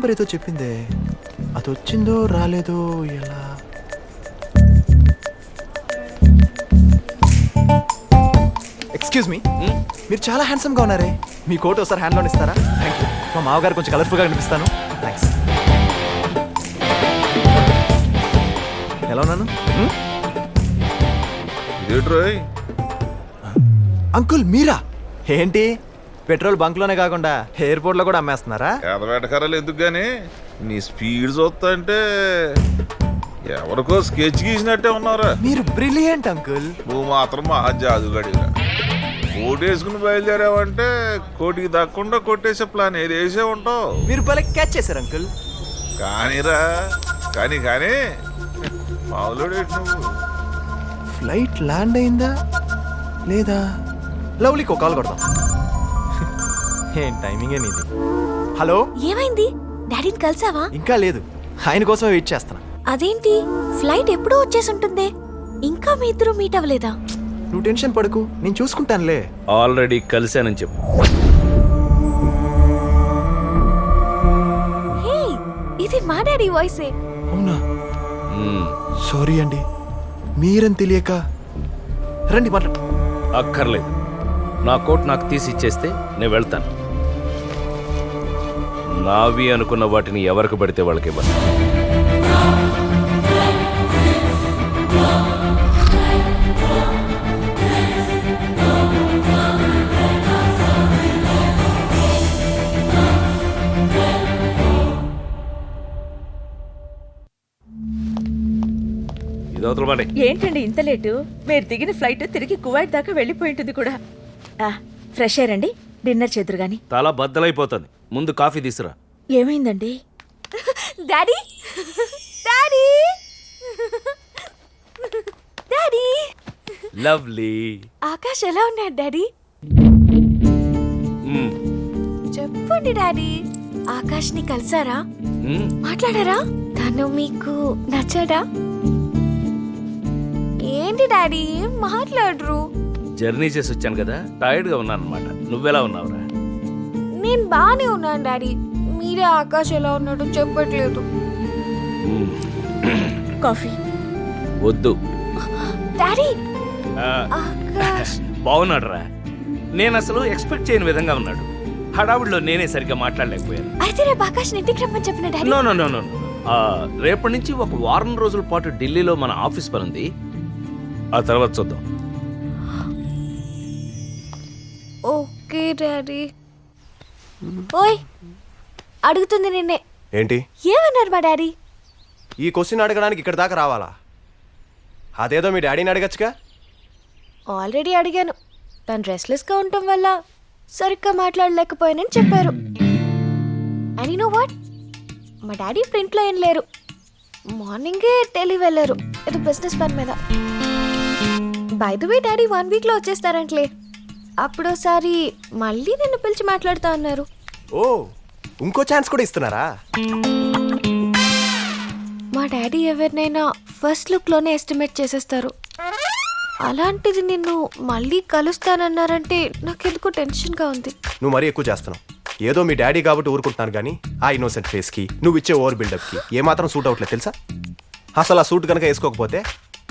Number ఏదో చెప్పిందే, అది వచ్చిందో రాలేదో ఎలా? ఎక్స్క్యూజ్ మీ, మీరు చాలా హ్యాండ్సమ్గా ఉన్నారే. మీ కోట్ ఒకసారి హ్యాండ్లోని ఇస్తారా? Thank you. మా మామగారు కొంచెం కలర్ఫుల్గా కనిపిస్తాను. థ్యాంక్స్. ఎలా ఉన్నాను? అంకుల్ మీరా? ఏంటి పెట్రోల్ బంక్లోనే కాకుండా ఎయిర్పోర్ట్లో కూడా అమ్మేస్తున్నారా? ఎదవేటకరాలు ఎందుకు గానీ నీ స్పీడ్ చూస్తా అంటే ఎవరికో స్కెచ్ గీసినట్టే ఉన్నారా. మీరు బ్రిలియంట్ అంకుల్. నువ్వు మాత్రం మహా జాదుగడిగా కోటేసుకుని బయలుదేరావంటే కోటికి దక్కకుండా కొట్టేసే ప్లాన్ ఏది వేసే ఉంటావు. మీరు భలే క్యాచ్ చేశారు అంకుల్. కానీరా కానీ మామూలుడు నువ్వు. ఫ్లైట్ ల్యాండ్ అయిందా లేదా? లవ్లీకి ఒక కాల్ కొడదాం. ఏం టైమింగ్ నీది. హలో, ఏమైంది? డాడీని కలిసావా? ఇంకా లేదు, ఆయన కోసమే వెయిట్ చేస్తున్నా. అదేంటి, ఫ్లైట్ ఎప్పుడూ వచ్చేసి ఉంటుంది, ఇంకా మీ ఇద్దరు మీట్ అవ్వలేదా? నువ్వు టెన్షన్ పడకు, నేను చూసుకుంటానులే. ఆల్రెడీ కలిశానని చెప్పు. హే, ఇది మా డాడీ వాయిసే. అవునా? సారీ అండి, మీరని తెలియక. రండి మాట్లాడు. అక్కర్లేదు, నా కోట్ నాకు తీసి ఇచ్చేస్తే నేను వెళ్తాను. నావి అనుకున్న వాటిని ఎవరికి పడితే వాళ్ళకి ఇవ్వను. ఏంటండి ఇంత లేటు? మీరు దిగిన ఫ్లైట్ తిరిగి కువైట్ దాకా వెళ్ళిపోయి ఉంటుంది కూడా. ఫ్రెష్ అయ్యారండి, డిన్నర్ చేదురు గాని. తల బద్దలైపోతుంది, ముందు కాఫీ తీసురా. ఏమైందండి? Daddy, daddy, daddy. Lovely. Akash ఎలా ఉన్నాడు డాడీ? మ్మ్. చెప్పండి డాడీ, ఆకాష్ ని కలిసారా? మ్మ్. మాట్లాడారా? తను మీకు నచ్చాడా? ఏంటి డాడీ మాట్లాడరు? జర్నీ చేసి వచ్చాను కదా, టైర్డ్ గా ఉన్నాను అనమాట. నువ్వెలా ఉన్నావురా? నేను బానే ఉన్నాను డాడీ, మీరే ఆకాష్ ఎలా ఉన్నాడో చెప్పట్లేదు. కాఫీ వద్దు. డాడీ, ఆ, ఆకాష్ బాగున్నాడురా. నేను అసలు ఎక్స్పెక్ట్ చేయని విధంగా ఉన్నాడు. హడావుడిలో నేనే సరిగ్గా మాట్లాడలేకపోయాను. అయితే రేపు ఆకాష్ ఇంటికి రమ్మని చెప్పిన daddy. No no no no. రేపటి నుంచి ఒక వారం రోజుల పాటు ఢిల్లీలో మన ఆఫీస్ పని ఉంది, ఆ తర్వాత చూద్దాం. Okay daddy. ఓయ్, అడుగుతుంది నిన్నే. ఏంటి? ఏమన్నారు మా డాడీ? ఈ క్వశ్చన్ అడగడానికి ఇక్కడ దాకా రావాలా? అదేదో మీ డాడీని అడగచ్చుగా. ఆల్రెడీ అడిగాను, తను రెస్ట్లెస్గా ఉండటం వల్ల సరిగ్గా మాట్లాడలేకపోయానని చెప్పారు. అండ్ యు నో వాట్, మా డాడీ ప్రింట్లో ఏం లేరు, మార్నింగే ఢిల్లీ వెళ్ళారు ఏదో బిజినెస్ పని మీద. బై ద వే డాడీ 1 వీక్లో వచ్చేస్తారంట్లే. అప్పుడోసారి మళ్ళీ నిన్ను పిలిచి మాట్లాడుతా అన్నారు. ఓ, ఇంకో ఛాన్స్ కూడా ఇస్తున్నారా? మా డాడీ ఎవరినైనా ఫస్ట్ లుక్లోనే ఎస్టిమేట్ చేసేస్తారు. అలాంటిది నిన్ను మళ్ళీ కలుస్తానన్నారంటే నాకెందుకు టెన్షన్గా ఉంది. నువ్వు మరీ ఎక్కువ చేస్తున్నావు. ఏదో మీ డాడీ కాబట్టి ఊరుకుంటున్నాను కానీ ఆ ఇన్నోసెంట్ ఫేస్కి నువ్వు ఇచ్చే ఓవర్ బిల్డప్కి ఏమాత్రం సూట్ అవట్లేదు తెలుసా? అసలు ఆ సూట్ కనుక వేసుకోకపోతే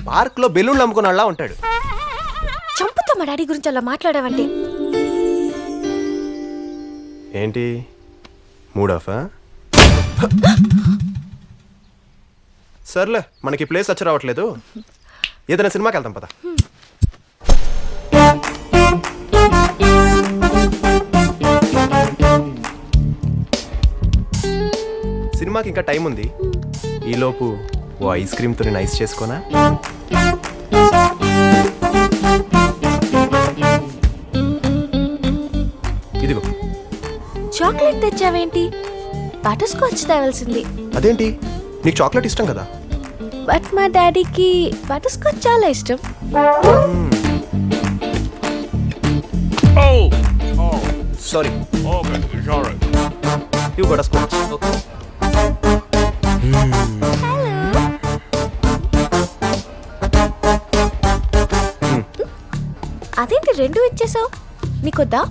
పార్క్లో బెలూన్లు అమ్ముకున్నాళ్ళ ఉంటాడు. చంపుతా మా డాడీ గురించి అలా మాట్లాడావంటే. ఏంటి మూడ్ ఆఫా? సర్లే, మనకి ప్లేస్ వచ్చి రావట్లేదు, ఏదైనా సినిమాకి వెళ్తాం పద. సినిమాకి ఇంకా టైం ఉంది, ఈలోపు ఓ ఐస్ క్రీమ్తో నేను ఐస్ చేసుకోనా? ఇదిగో. చాక్లెట్ తెచ్చావేంటి? బటర్ స్కాచ్ తేవాల్సింది. అదేంటి, నీకు చాక్లెట్ ఇష్టం కదా? బట్ మా డాడీకి బటర్ స్కాచ్ చాలా ఇష్టం. సారీ, ఇవి బటర్ స్కాచ్. అదేంటి రెండు ఇచ్చేసావు? నీకొద్దా?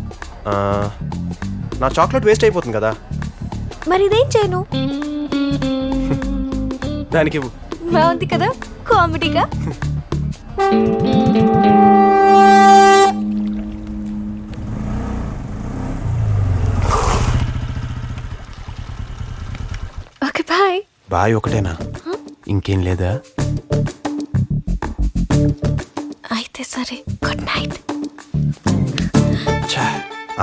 నా చాక్లెట్ వేస్ట్ అయిపోతుంది కదా, మరి ఇదేం చేయను? దానికి ఇవ్వు. బాగుంది కదా కామెడీగా. Okay bye. బాయ్ ఒకటేనా? ఇంకేం లేదా? అయితే సరే, గుడ్ నైట్. ఛా,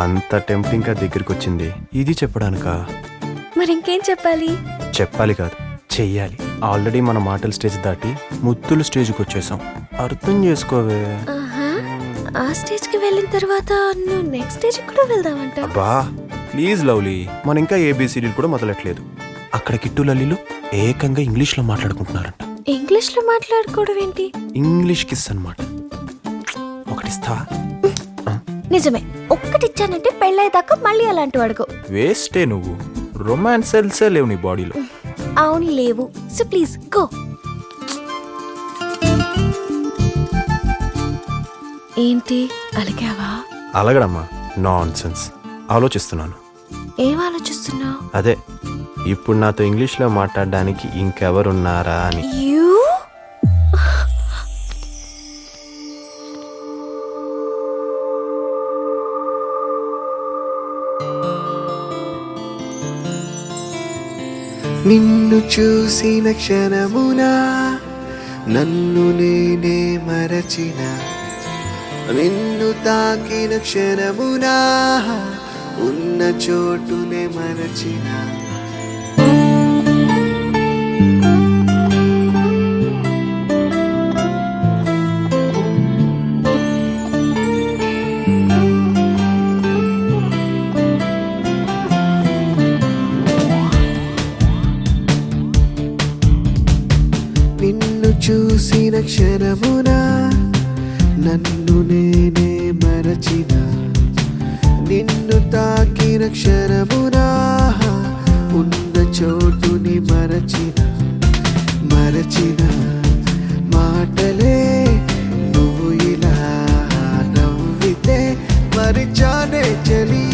అంత టెంప్టింగ్ గా దగ్గరికి వచ్చింది, ఇది చెప్పడానికా? మరి ఇంకేం చెప్పాలి? చెప్పాలి కాదు, చెయ్యాలి. ఆల్రెడీ మన మాటల స్టేజ్ దాటి ముద్దుల స్టేజ్కి వచ్చేసాం. అర్థం చేసుకోవే. ఆహా, ఆ స్టేజ్ కి వెళ్ళిన తర్వాత నువ్వు నెక్స్ట్ స్టేజ్ కూడా వెళ్దామంట. అబ్బా ప్లీజ్ లవ్లీ, మన ఇంకా ఏబిసిడీలు కూడా మొదలట్లేదు. అక్కడ కిట్టు లల్లీలు ఏకంగా ఇంగ్లీష్ లో మాట్లాడుకుంటున్నారంట. ఇంగ్లీష్ లో మాట్లాడుకోవడం ఏంటి? ఇంగ్లీష్ కిస్ అన్నమాట. ఒకటిస్తా? నిజమే, ఒక్కటిచ్చానంటే పెళ్ళయ్యేదాకా మళ్ళీ అలాంటి వాడుకో. వేస్టే నువ్వు, రొమాన్స్ సెల్సే లేవు నీ బాడీలో. అవును లేవు, సో ప్లీజ్ గో. ఏంటి అలిగావా? అలగడమ్మా, నాన్ సెన్స్. ఆలోచిస్తున్నాను. ఏం ఆలోచిస్తున్నావు? అదే, ఇప్పుడు నాతో ఇంగ్లీష్లో మాట్లాడడానికి ఇంకెవరున్నారా అని. యూ నిన్ను చూసిన క్షణమునా నన్ను నేనే మరచిన, నిన్ను తాకిన క్షణమునా ఉన్న చోటునే మరచిన. నిన్ను చూసిన క్షణమునా నన్ను నేనే మరచిన, నిన్ను తాకిన క్షణమునా ఉన్న చోటుని మరచిన. మరచిన మాటలే నువ్వు ఇలా నవ్వితే మరిచానే చలి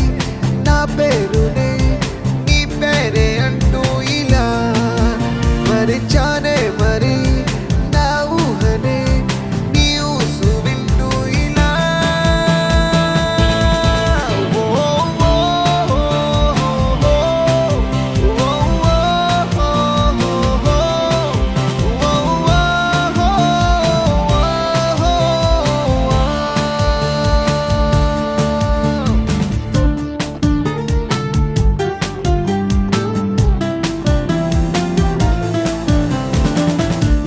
నా పేరునే నీ పేరే అంటూ ఇలా మరిచానే మరి నా ఊహనే నీ ఊసు వింటూ ఇలా. ఓ, ఓ, ఓ, ఓ, ఓ,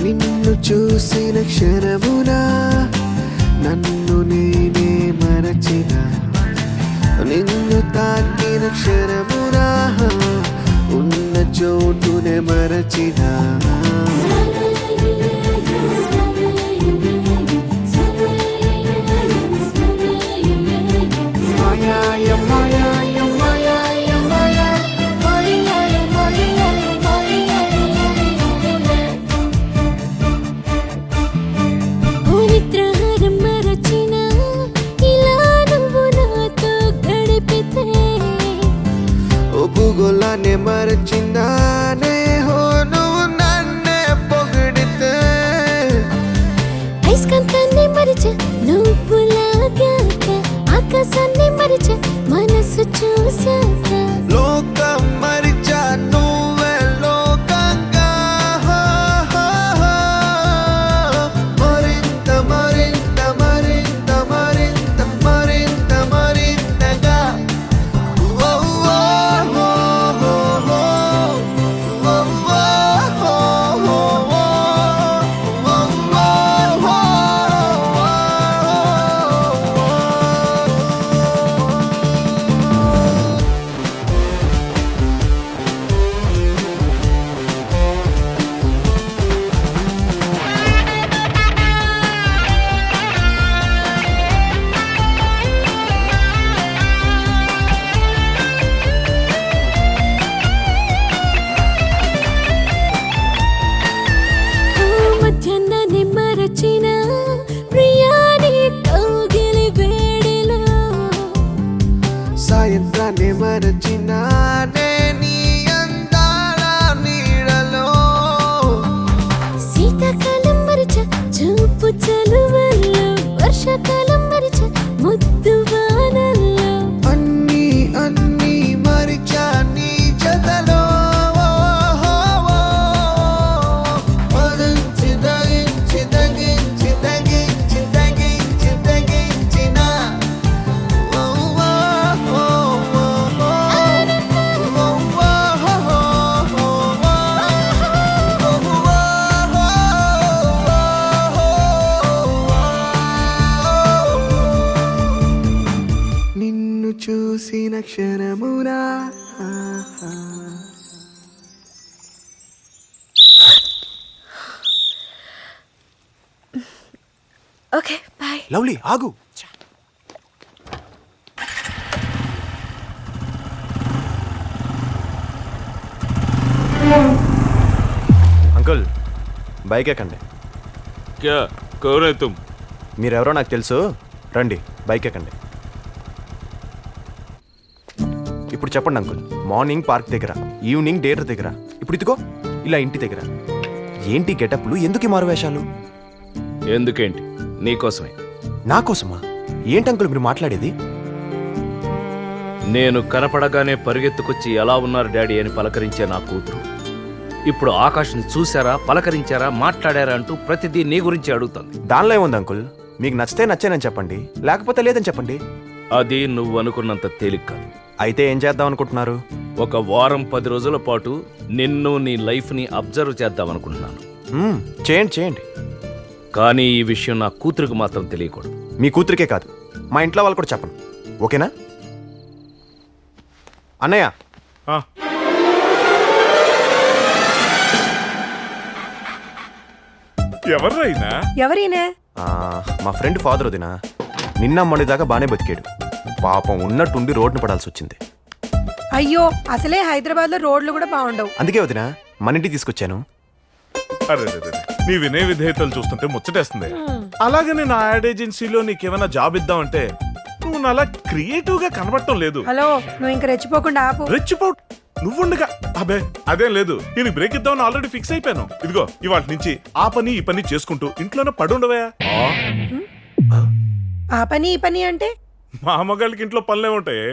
నిన్ను చూసిన క్షణమునా నన్ను నేనే మరచిన, నిన్ను తాకిన క్షణమునా ఉన్న చోటునే మరచిన. నిద్రహారం మరచిన ఇలా నువ్వు నాతో గడిపితే, ఒప్పుగోలానే మరచిందానే హో నువ్వు నన్ను చూసిన క్షణమునా ఓకే బాయ్. లవ్లీ ఆగు. అంకుల్ బైక్ ఎక్కండి. క్యా కౌన్ హై తుమ్? మీరెవరో నాకు తెలుసు, రండి బైక్ ఎక్కండి. ఇప్పుడు చెప్పండి అంకుల్, మార్నింగ్ పార్క్ దగ్గర, ఈవినింగ్ థియేటర్ దగ్గర, ఇప్పుడు ఇదిగో ఇలా ఇంటి దగ్గర. ఏంటి గెటప్లు, ఎందుకు ఈ మారువేషాలు? ఎందుకేంటి? నీకోసమే. నా కోసమా? ఏంటి అంకుల్ మీరు మాట్లాడేది? నేను కనపడగానే పరిగెత్తుకొచ్చి ఎలా ఉన్నారు డాడీ అని పలకరించే నా కూతురు ఇప్పుడు ఆకాశం చూసారా, పలకరించారా, మాట్లాడారా అంటూ ప్రతిదీ నీ గురించి అడుగుతుంది. దానిలో ఏముంది అంకుల్, మీకు నచ్చితే నచ్చానని చెప్పండి, లేకపోతే లేదని చెప్పండి. అది నువ్వు అనుకున్నంత తేలిక కాదు. అయితే ఏం చేద్దాం అనుకుంటున్నారు? ఒక వారం 10 రోజుల పాటు నిన్ను నీ లైఫ్ని అబ్జర్వ్ చేద్దాం అనుకుంటున్నాను. చేయండి చేయండి. కానీ ఈ విషయం నా కూతురికి మాత్రం తెలియకూడదు. మీ కూతురికే కాదు, మా ఇంట్లో వాళ్ళు కూడా చెప్పను, ఓకేనా? అన్నయ్య, ఎవర్రైనా? ఎవరైనా? మా ఫ్రెండ్ ఫాదర్ వదినా, నిన్న మొన్నటిదాకా బానే బతికాడు. పాపం ఉన్నట్టుండి రోడ్డును పడాల్సి వచ్చింది. అయ్యో, అసలే హైదరాబాద్ లో రోడ్లు కూడా బాగుండవు. అందుకే వదినా మన ఇంటికి తీసుకొచ్చాను. అరే నీ వినయ విధేయతలు చూస్తుంటే ముచ్చటేస్తుంది. అలాగే నేను ఆ యాడ్ ఏజెన్సీలో నీకేమైనా జాబ్ ఇద్దామంటే నువ్వు నాలా క్రియేటివ్ గా కనబడటం లేదు. హలో, నువ్వు ఇంకా రెచ్చిపోకుండా ఆపు. రెచ్చిపో, నువ్వుండగా. అబే అదేం లేదు, నేను బ్రేక్ ఇద్దామని ఆల్రెడీ ఫిక్స్ అయిపోయాను. ఇదిగో ఇవాళ నుంచి ఆ పని ఈ పని చేసుకుంటూ ఇంట్లోనే పడుండవా. ఆ పని ఈ పని అంటే? మా అమ్మగారికి ఇంట్లో పనులే ఉంటాయి.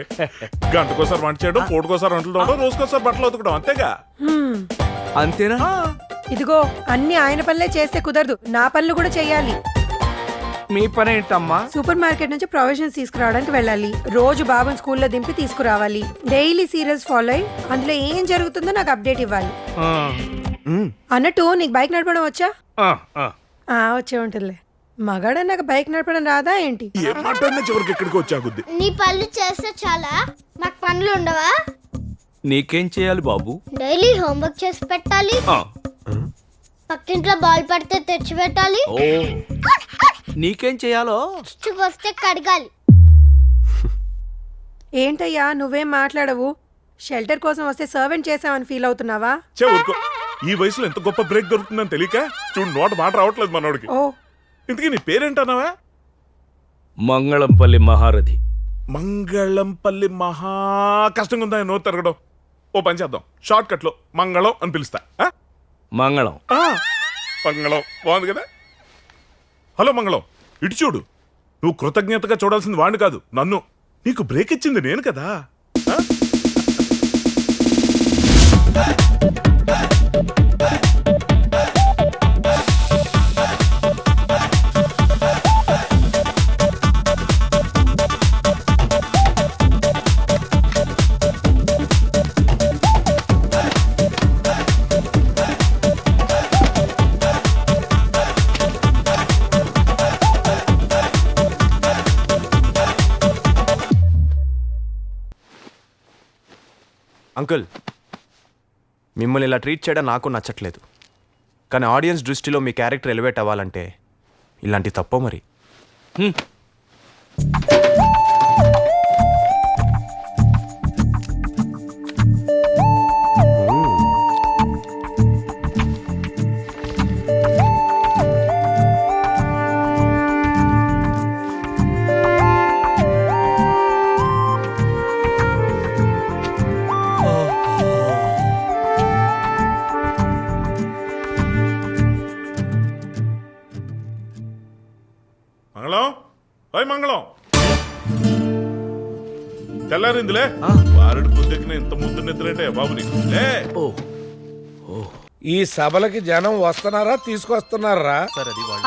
గంటకోసారి వంట చేయడం, పూటకోసారి వంటలు తోవడం, రోజుకోసారి బట్టలు ఉతకడం, అంతేగా. అంతేనా? ఇదిగో, అన్ని ఆయన పనులే చేస్తే కుదరదు, నా పనులు కూడా చెయ్యాలి. మీ పని ఏంటమ్మా? సూపర్ మార్కెట్ నుంచి ప్రొవిజన్స్ తీసుకురావడానికి వెళ్ళాలి, రోజు బాబుని స్కూల్లో దింపి తీసుకురావాలి, డైలీ సీరియల్స్ ఫాలో అయ్యి అందులో ఏం జరుగుతుందో నాకు అప్డేట్ ఇవ్వాలి. అన్నట్టు నీకు బైక్ నడపడం వచ్చా? వచ్చే ఉంటుందిలే. మగాడ నాకు బైక్ నడపడం రాదా ఏంటి? ఏం మాట్లాడినా చివరికి ఎక్కడికి వచ్చాగుద్ది. నీ పనులు చేస్తే చాలా, మాకు పనులు ఉండవా? నీకేం చేయాలి బాబు? డైలీ హోంవర్క్ చేసి పెట్టాలి, పక్కింట్లో బాల్ పడితే తెచ్చి పెట్టాలి, ఓ నీకేం చేయాలో? వస్తే కడగాలి. ఏంటయ్యా నువ్వేం మాట్లాడవు? షెల్టర్ కోసం వస్తే సర్వెంట్ చేసామని ఫీల్ అవుతున్నావా? ఊరుకో, ఈ వయసులో ఎంత గొప్ప బ్రేక్ దొరుకుతుందని తెలియక చూడు నోట మాట రావట్లేదు మనోడికి. ఓ, ఇంతకీ నీ పేరేంటన్నావా? మంగళంపల్లి మహారథి. మంగళంపల్లి మహా కష్టంగా ఉందా నోరు తిరగడం. ఓ పని చేద్దాం, షార్ట్ కట్ లో మంగళం అని పిలుస్తా. మంగళం. మంగళం బాగుంది కదా. హలో మంగళం, ఇటు చూడు. నువ్వు కృతజ్ఞతగా చూడాల్సింది వాడిని కాదు, నన్ను. నీకు బ్రేక్ ఇచ్చింది నేను కదా. అంకుల్, మిమ్మల్ని ఇలా ట్రీట్ చేయడం నాకు నచ్చట్లేదు, కానీ ఆడియన్స్ దృష్టిలో మీ క్యారెక్టర్ ఎలివేట్ అవ్వాలంటే ఇలాంటి తప్పో మరి. మంగళం, ఓయ్ మంగళం, తెల్లారిందిలే. వారుడి బుద్ధికి ఇంత ముద్దు నిద్రంటే బాబు నీకు. ఈ సభలకి జనం వస్తున్నారా తీసుకొస్తున్నారా?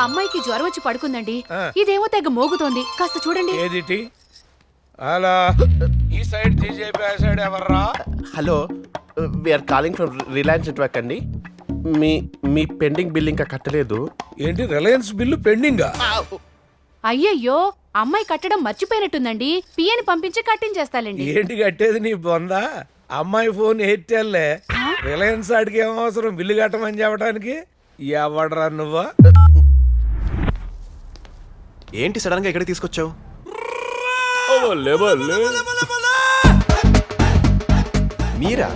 అమ్మాయికి జ్వరం వచ్చి పడుకుందండి, ఇదేమో తెగ మోగుతోంది, కాస్త చూడండి. ఏదిటి అలా ఈ సైడ్ జీజేపీ ఆ సైడ్ ఎవర్రా? Hello, we are calling from Reliance network అండి. మీ మీ పెండింగ్ బిల్ ఇంకా కట్టలేదు. ఏంటి రిలయన్స్ బిల్లు పెండింగా? అయ్యయ్యో అమ్మాయి కట్టడం మర్చిపోయినట్టుందండి పియని పంపించి కట్టించేస్తాలండి. ఏంటి కట్టేది నీ బొందా? అమ్మాయి ఫోన్ ఎయిర్టెల్లే. రిలయన్స్ ఆడికి ఏం అవసరం బిల్లు కట్టమని చెప్పడానికి? ఎవడరా నువ్వా? ఏంటి సడన్ గా ఇక్కడ తీసుకొచ్చావు? మీరా?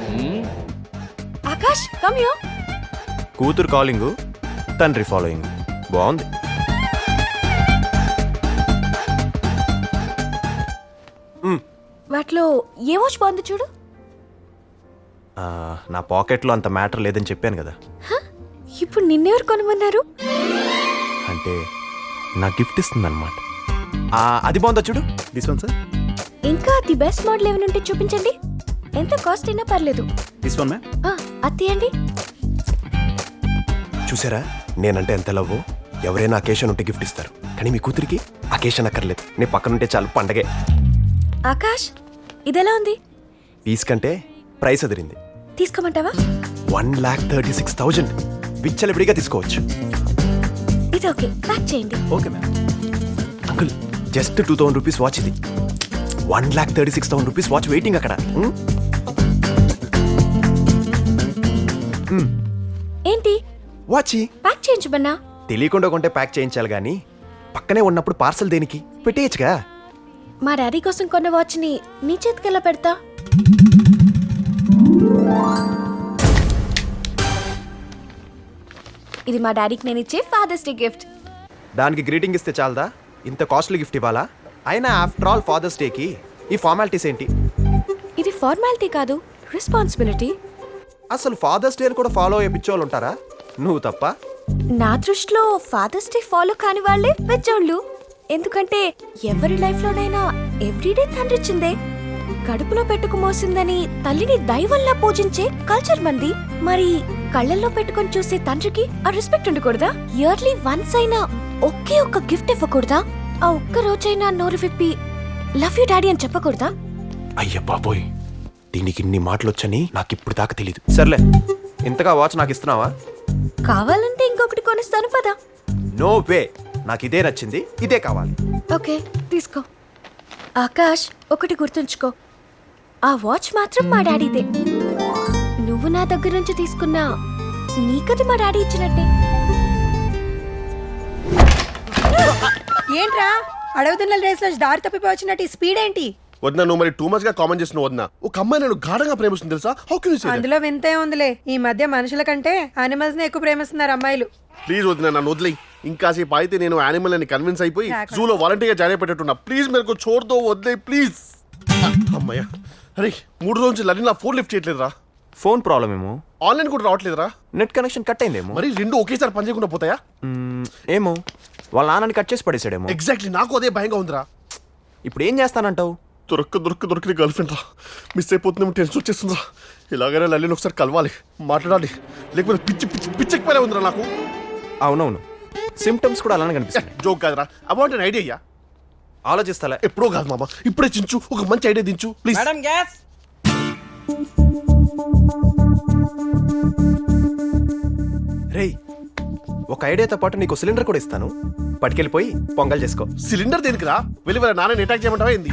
Akash come here. కూతురు కాలింగ్, తండ్రి ఫాలోయింగ్. బాగుంది. వాటిలో ఏ వాచ్ బాగుంది చూడు. నా పాకెట్లో అంత మ్యాటర్ లేదని చెప్పాను కదా. ఇప్పుడు నిన్నెవరు కొనమన్నారు? అంటే నా గిఫ్ట్ ఇస్తుందన్నమాట. అది బాగుందా చూడు. This one sir. ఇంకా ది బెస్ట్ మోడల్ ఏమైనా ఉంటే చూపించండి. ఎంత కాస్ట్ అయినా పర్లేదు. This one ma'am. అది తీయండి. చూసారా నేనంటే ఎంత లవ్. ఎవరైనా అకేషన్ ఉంటే గిఫ్ట్ ఇస్తారు, కానీ మీ కూతురికి అకేషన్ అక్కర్లేదు. నేను పక్కనుంటే చాలు పండగే. ఆకాష్ ఇదెలా ఉంది? పీస్ కంటే ప్రైస్ అదిరింది. తీసుకోమంటావా? 1,36,000 విచ్చలవిడిగా తీసుకోవచ్చు. ఇది ఓకే, ప్యాక్ చేయండి. Okay ma'am. Uncle just 2,000 rupees watch ఇది. 1,36,000 రూపీస్ వాచ్ వెయిటింగ్ అక్కడ. ఏంటి వాచి ప్యాక్ చేయించమన్నా? తెలియకుండా కొంటే ప్యాక్ చేయించాలి గానీ పక్కనే ఉన్నప్పుడు పార్సల్ దేనికి? పెట్టేయచ్చుగా. మా డాడీ కోసం కొన్న వాచ్ ని నీ చేతికెలా పెడతా? ఇది మా డాడీకి నేను ఇచ్చే ఫాదర్స్ డే గిఫ్ట్. దానికి గ్రీటింగ్ ఇస్తే చాలదా? ఇంత కాస్ట్లీ గిఫ్ట్ ఇవ్వాలా? అయినా ఆఫ్టర్ ఆల్ ఫాదర్స్ డేకి ఈ ఫార్మాలిటీస్ ఏంటి? ఇది ఫార్మాలిటీ కాదు, రెస్పాన్సిబిలిటీ. అసలు ఫాదర్స్ డే కూడా ఫాలో అయ్యే పిచ్చోళ్ళు ఉంటారా? నువ్వు తప్ప. నా దృష్టిలో ఫాదర్స్ డే ఫాలో కాని వాళ్ళే పెద్దోళ్ళు. ఎందుకంటే ఎవరి లైఫ్ లోనైనా ఎవ్రీడే తండ్రిచ్చిందే. కడుపులో పెట్టుకు మోసిందని తల్లిని దైవంలా పూజించే కల్చర్ మంది. మరి కళ్ళల్లో పెట్టుకొని చూసే తండ్రికి ఆ రెస్పెక్ట్ ఉండకూడదా? ఇయర్లీ వన్స్ అయినా ఒకే ఒక్క గిఫ్ట్ ఇవ్వకూడదా? ఆ ఒక్క రోజైనా నోరు విప్పి లవ్ యూ డాడీ అని చెప్పకూడదా? అయ్య బాబోయ్, దీనికి ఇన్ని మాటలు వచ్చని నాకు ఇప్పుడు దాకా తెలీదు. సర్లే, ఇంతగా వాచ్ నాకు ఇస్తున్నావా? కావాలంటే ఇంకొకటి కొనిస్తాను పదా. నో వే, నాకు ఇదే నచ్చింది, ఇదే కావాలి. ఓకే తీసుకో. ఆకాష్ ఒకటి గుర్తుంచుకో, ఆ వాచ్ మాత్రం మా డాడీదే. నువ్వు నా దగ్గర నుంచి తీసుకున్నా నీకది మా డాడీ ఇచ్చినట్టే. ఏంట్రా అడవుతున్న రేస్ లో దారి తప్పిపోయి వచ్చినట్టు ఈ స్పీడ్ ఏంటి? వద్దా నువ్వు మరి టూ మచ్ గా కామెంట్ చేస్తున్నావు. వద్దా ఒక అమ్మాయి నేను గాఢంగా ప్రేమిస్తుంది తెలుసా? How can you say that? అందులో వింతే ఉందిలే. ఈ మధ్య మనుషుల కంటే యానిమల్స్ ని ఎక్కువ ప్రేమిస్తున్నారు అమ్మాయిలు. ప్లీజ్ వద్దు, నన్ను వదిలేయి. ఇంకాసేపు అయితే నేను యానిమల్ అని కన్విన్స్ అయిపోయి జూలో వాలంటీర్గా జాయిన్ అయిపోయేటట్టున్నా. ప్లీజ్ మేరకు చోర్దో వదిలేయి ప్లీజ్. అమ్మయ్యా, అరే 3 రోజుల నుంచి లలిన్ నా ఫోన్ లిఫ్ట్ చేయట్లేదురా. ఫోన్ ప్రాబ్లం ఏమో, ఆన్లైన్ కూడా రావట్లేదురా. నెట్ కనెక్షన్ కట్ అయిందేమో. మరి 2 ఒకేసారి పని చేయకుండా పోతాయా? ఏమో, వాళ్ళ నాన్నని కట్ చేసి పడేసాడేమో. ఎగ్జాక్ట్లీ, నాకు అదే భయంగా ఉందిరా. ఇప్పుడు ఏం చేస్తానంటావు? దొరికి గర్ల్ ఫ్రెండ్ రా. మిస్ అయిపోతుందేమో టెన్షన్ వచ్చేస్తుందిరా. ఇలాగైనా లలిన్ ఒకసారి కలవాలి, మాట్లాడాలి. లేకపోతే పిచ్చెక్కిపోలే ఉందిరా నాకు. అవునవును, సిమ్టమ్స్ కూడా అలానే కనిపిస్తాయి. జోక్ కాదురా, ఐ వాంట్ ఎన్ ఐడియా. ఆలోచిస్తాలే. ఎప్పుడో కాదు మామ, ఇప్పుడే చించు. ఒక మంచి ఐడియా దించు ప్లీజ్. Madam gas. రేయ్, ఒక ఐడియాతో పాటు నీకు సిలిండర్ కూడా ఇస్తాను. పట్టుకెళ్ళిపోయి పొంగల్ చేసుకో. సిలిండర్ దేనికిరా? వెళ్ళి వాళ్ళ నాన్నని అటాక్ చేయమంటావా ఏంది?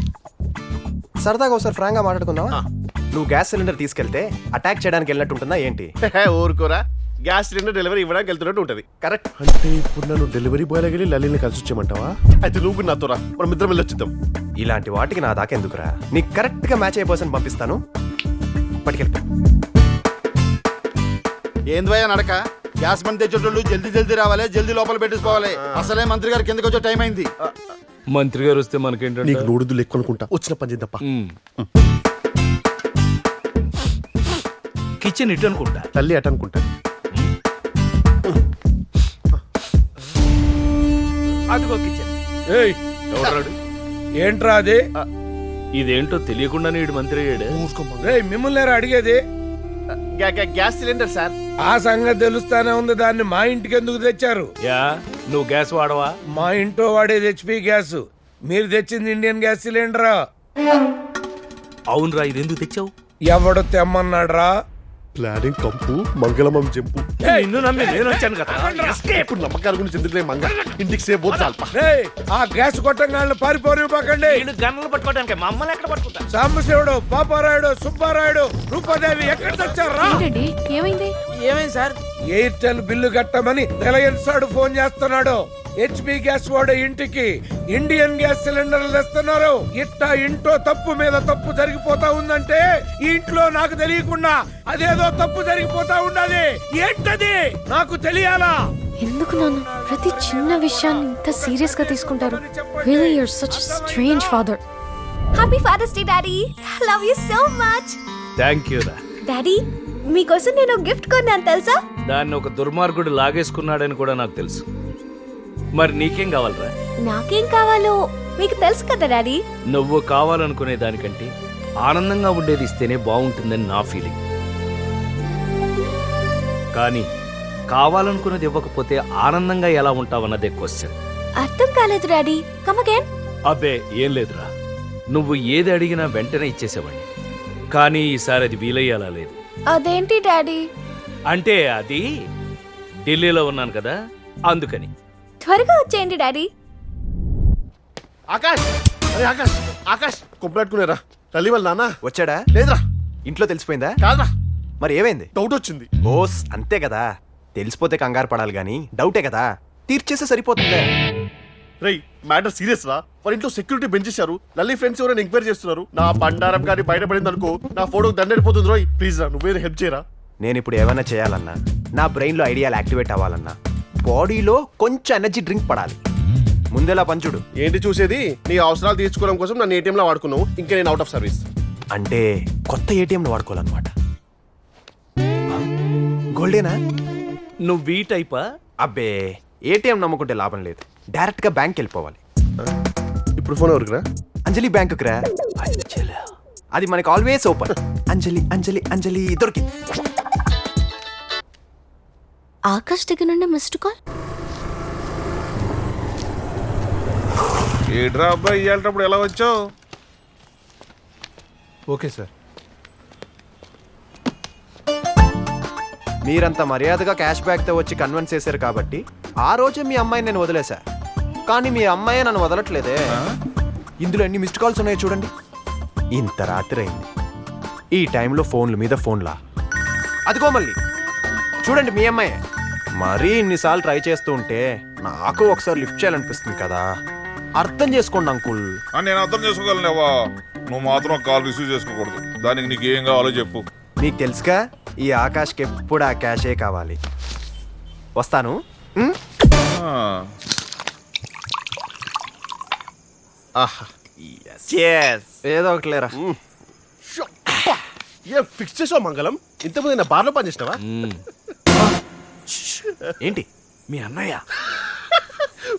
సరదాగా ఒకసారి ఫ్రాంక్ గా మాట్లాడుకుందామా? నువ్వు గ్యాస్ సిలిండర్ తీసుకెళ్తే అటాక్ చేయడానికి వెళ్ళినట్టు ఉంటుందా ఏంటి? ఊరుకోరా, గ్యాస్ సిలిండర్ డెలివరీ ఇవ్వడానికి వెళ్తున్నట్టు ఉంటది. కరెక్ట్. అంటే ఇప్పుడు నన్ను డెలివరీ బాయ్ వెళ్ళి లలిని కలిసి వచ్చేయమంటావా? అయితే నువ్వు కూడా నాతో రా, మనం ఇద్దరం వెళ్ళి వచ్చేద్దాం. ఇలాంటి వాటికి నా దాకా ఎందుకురా? నీకు కరెక్ట్ గా మ్యాచ్ అయ్యే పర్సన్ పంపిస్తాను, పట్టుకెళ్ళి. ఏంద్వయ్యా నడక? గ్యాస్ బండ్ తెచ్చేటోళ్ళు జల్దీ రావాలి, జల్దీ లోపల పెట్టేసుకోవాలి. అసలే మంత్రి గారు కిందకి వచ్చే టైం అయింది. మంత్రి గారు వస్తే మనకేంటంటే నీకు నోడుదులు ఎక్కువ అనుకుంటా. వచ్చిన పని చేద్దాం. కిచెన్ ఇటు అనుకుంటా, తల్లి అట అనుకుంటా. అదిగో కిచెన్. ఏయ్ ఎవరాడు? ఏంట్రా అది? ఇదేంటో తెలియకుండానే ఇడు మంత్రి అయ్యాడు. రేయ్ మిమ్మల్ని అడిగేది. Gas cylinder sir. ఆ సంగతి తెలుస్తానే ఉంది, దాన్ని మా ఇంటికి ఎందుకు తెచ్చారు? యా, నువ్వు గ్యాస్ వాడవా? మా ఇంట్లో వాడేది హెచ్పి గ్యాస్, మీరు తెచ్చింది ఇండియన్ గ్యాస్ సిలిండరా? అవునరా, ఇది ఎందుకు తెచ్చావు? ఎవడు తెమ్మన్నాడ్రా? ప్లానింగ్ కంపు మంగళమం జంపు నిన్ను నమ్మి నేను వచ్చాను కదా. ఇప్పుడు నమ్మకాల గురించి ఎందుకు మంగ ఇంటికి సేపు పోతే చాలు. రేయ్, ఆ గ్యాస్ కొట్టంగాళ్ళు పారిపోనివ్వకండి. వీళ్ళు గన్నులు పట్టుకోవడానికి మమ్మల్ని ఎక్కడ పట్టుకుంటా? సాంబశివుడు, పాపారాయుడు, సుబ్బారాయుడు, రూపాదేవి ఎక్కడ తెచ్చారా? ఏంటండి ఏమైంది? ఏమైంది సార్? ఎయిర్టెల్ బిల్లు కట్టమని రిలయన్స్ వాడు ఫోన్ చేస్తున్నాడు. హెచ్పి గ్యాస్ వాడు ఇంటికి ఇండియన్ గ్యాస్ సిలిండర్లు తెస్తున్నారు. ఇట్టా ఇంట్లో తప్పు మీద తప్పు జరిగిపోతా ఉందంటే ఈ ఇంట్లో నాకు తెలియకుండా అదేదో తప్పు జరిగిపోతా ఉన్నది. ఏంటది నాకు తెలియాలా? ఎందుకు నాన్న ప్రతి చిన్న విషయాన్ని ఇంత సీరియస్ గా తీసుకుంటారు? Really, you're such a strange father. Happy Father's Day, Daddy. I love you so much. Thank you రా. డాడీ మీకోసం నేను గిఫ్ట్ కొన్నాను తెలుసా? దాన్ని ఒక దుర్మార్గుడు లాగేసుకున్నాడని కూడా నాకు తెలుసు. మరి నీకేం కావాలరా? నాకేం కావాలో మీకు తెలుసు కదా డాడీ. నువ్వు కావాలనుకునే దానికంటే ఆనందంగా ఉండేది ఇస్తేనే బాగుంటుందని నా ఫీలింగ్. కానీ కావాలనుకున్నది ఇవ్వకపోతే ఆనందంగా ఎలా ఉంటావన్నదే క్వశ్చన్. అర్థం కాలేదు డాడీ. Come again. అబ్బే ఏం లేదురా, నువ్వు ఏది అడిగినా వెంటనే ఇచ్చేసేవాడిని. కానీ ఈసారి అది వీలయ్యేలా లేదు. అదేంటి డాడీ? అంటే అది ఢిల్లీలో ఉన్నాను కదా అందుకని. త్వరగా వచ్చేయండి డాడీ. ఆకాష్, అరే ఆకాష్, ఆకాష్ కొబ్బలాట్టుకునేరా. తల్లి వాళ్ళ నాన్న వచ్చాడా? లేదురా. ఇంట్లో తెలిసిపోయిందా? కాదురా, మరి ఏమైంది? డౌట్ వచ్చింది. ఓస్ అంతే కదా, తెలిసిపోతే కంగారు పడాలి గాని డౌటే కదా తీర్చేస్తే సరిపోతుందే. రేయ్, మ్యాటర్ సీరియస్ రా. వాళ్ళ ఇంట్లో సెక్యూరిటీ పెంచేశారు. లల్లి ఫ్రెండ్స్ ఎవరైనా ఎంక్వైరీ చేస్తున్నారు. నా బండారం కానీ బయటపడింది అనుకో, నా ఫోటోకి దండడిపోతుంది రోయ్. ప్లీజ్ రా, నువ్వేదో హెల్ప్ చేయరా. నేను ఇప్పుడు ఏమైనా చేయాలన్నా, నా బ్రెయిన్లో ఐడియాలు యాక్టివేట్ అవ్వాలన్నా బాడీలో కొంచెం ఎనర్జీ డ్రింక్ పడాలి. ముందెలా పంచుడు. ఏంటి చూసేది? నీ అవసరాలు తీర్చుకోవడం కోసం నన్ను ఏటీఎంలో వాడుకున్నావు. ఇంకా నేను అవుట్ ఆఫ్ సర్వీస్. అంటే కొత్త ఏటీఎంను వాడుకోవాలన్నమాట. గోల్డేనా? నువ్వు ఈ టైపా? అబ్బే ఏటీఎం నమ్ముకుంటే లాభం లేదు. డైరెక్ట్ గా బ్యాంక్ వెళ్ళిపోవాలి. ఇప్పుడు ఫోన్ ఎవరికి రా? అంజలి బ్యాంకుకి రా. అది మనకి ఆల్వేస్ ఓపెన్. అంజలి అంజలి అంజలి దొరికింది. ఆకాష్ దగ్గర నుండి మిస్డ్ కాల్. ఏడ్రా అబ్బాయి, ఇయ్యాలటప్పుడు ఎలా వచ్చావు? Okay sir. మీరంత మర్యాదగా క్యాష్ బ్యాక్తో వచ్చి కన్విన్స్ చేశారు కాబట్టి ఆ రోజే మీ అమ్మాయిని నేను వదిలేశా. కానీ మీ అమ్మాయి నన్ను వదలట్లేదే. ఇందులో ఎన్ని మిస్డ్ కాల్స్ ఉన్నాయో చూడండి. ఇంత రాత్రి అయింది, ఈ టైంలో ఫోన్ల మీద ఫోన్లా. అదిగో మళ్ళీ చూడండి మీ అమ్మాయి. మరీ ఇన్నిసార్లు ట్రై చేస్తూ ఉంటే నాకు ఒకసారి లిఫ్ట్ చేయాలనిపిస్తుంది కదా. అర్థం చేసుకోండి అంకుల్. నేను అర్థం చేసుకోగలనేవా? నువ్వు మాత్రం కాల్ రిసీవ్ చేసుకోకూడదు. దానికి నీకు ఏం కావాలో చెప్పు. మీకు తెలుసుగా, ఈ ఆకాష్కి ఎప్పుడు ఆ క్యాషే కావాలి. వస్తాను. ఏదో ఒకటి లేరా. ఏ ఫిక్స్ చేసావు మంగళం? ఇంతకుముందు నా బార్లో పని చేసినావా? ఏంటి మీ అన్నయ్య?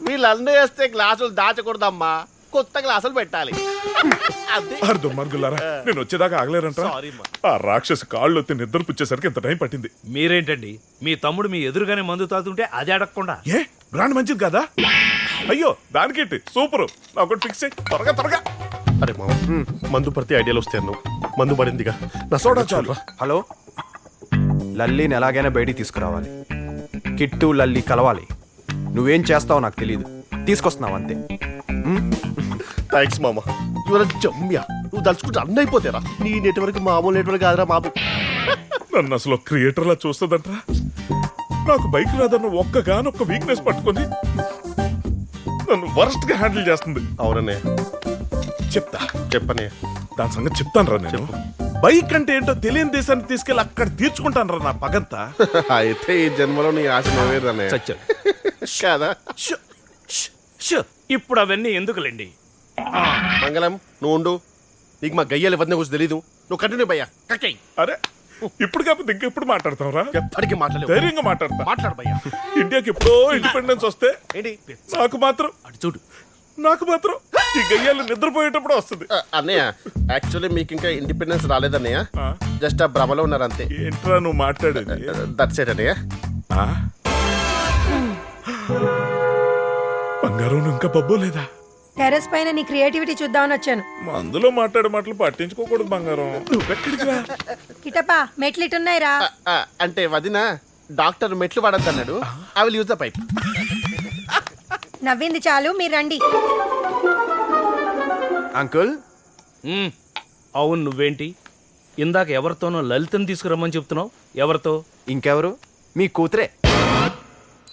వీళ్ళు అన్నయ్య వస్తే గ్లాసులు దాచకూడదమ్మా, కొత్త గ్లాసులు పెట్టాలి. అర్థం మార్గులారా, నేను వచ్చేదాకా ఆగలేరంట. ఆ రాక్షసి కాళ్ళు వచ్చి నిద్ర పుచ్చేసరికి ఎంత టైం పట్టింది. మీరేంటండి, మీ తమ్ముడు మీ ఎదురుగానే మందు తాగుతుంటే అది అడగకుండా? ఏ బ్రాండ్ మంచిది కదా? అయ్యో దానికేంటి, సూపర్. నాకు ఫిక్స్ చేయి త్వరగా త్వరగా. అరే మామ, మందు పడితే ఐడియాలు వస్తాయి. నువ్వు మందు పడిందిగా, నా సోడా చాలు. హలో, లల్లీని ఎలాగైనా బయటికి తీసుకురావాలి. కిట్టు లల్లి కలవాలి. నువ్వేం చేస్తావో నాకు తెలియదు, తీసుకొస్తున్నావు అంతే. థ్యాంక్స్ మామ, ఇవాళ జమ్యా. నువ్వు తలుచుకుంటే అన్నీ అయిపోతారా. నీ నెట్వర్క్ మామూలు నెట్వర్క్ కాదురా బాబు. నన్ను అసలు క్రియేటర్లా చూస్తుందంటరా. నాకు బైక్ రాదన్న ఒక్కగానొక్క వీక్నెస్ పట్టుకొని నన్ను వరస్ట్ గా హ్యాండిల్ చేస్తుంది. అవుననే చెప్తా, చెప్పనే, దాని సంగతి చెప్తాను రా. నేను బైక్ అంటే ఏంటో తెలియని దేశానికి తీసుకెళ్ళి అక్కడ తీర్చుకుంటాను రా నా పగంతా. అయితే ఈ జన్మలో నీ ఆశ నెరవేరనే కదా. ఇప్పుడు అవన్నీ ఎందుకులేండి. మంగళం, నువ్వు ఉండు. నీకు మా గయ్యాలు ఇవన్నీ గురించి తెలీదు. నువ్వు కంటిన్యూ భయ్యా. అరే ఇప్పుడు కాకపోతే ఇంకెప్పుడు మాట్లాడతాం రా? ఎప్పటికీ మాట్లాడలేదు. ధైర్యంగా మాట్లాడతా. మాట్లాడు భయ్యా. ఇండియాకి ఎప్పుడో ఇండిపెండెన్స్ వస్తే ఏంటి నాకు మాత్రం చూడు, నాకు మాత్రం ఈ గయ్యాలు నిద్రపోయేటప్పుడు వస్తుంది. అన్నయ్య, యాక్చువల్లీ మీకు ఇంకా ఇండిపెండెన్స్ రాలేదన్నయ్య. జస్ట్ ఆ భ్రమలో ఉన్నారు అంతే. ఏంట్రా నువ్వు మాట్లాడేది? దట్స్ ఇట్ అన్నయ్య. బంగారం ఇంకా బబ్బో లేదా? టెర్రస్ పైన నీ క్రియేటివిటీ చూద్దామని వచ్చాను. మందులో మాట్లాడే మాటలు పట్టించుకోకూడదు బంగారం. నువ్వెక్కడికి రా. కిటపా మెట్లు ఇటున్నాయిరా. అంటే వదిన డాక్టర్ మెట్లు పడద్దన్నాడు. I will use the pipe. నవ్వింది చాలు, మీరు రండి. అంకుల్ అవును, నువ్వేంటి ఇందాక ఎవరితోనో లలితని తీసుకురమ్మని చెప్తున్నావు? ఎవరితో? ఇంకెవరు, మీ కూతురే.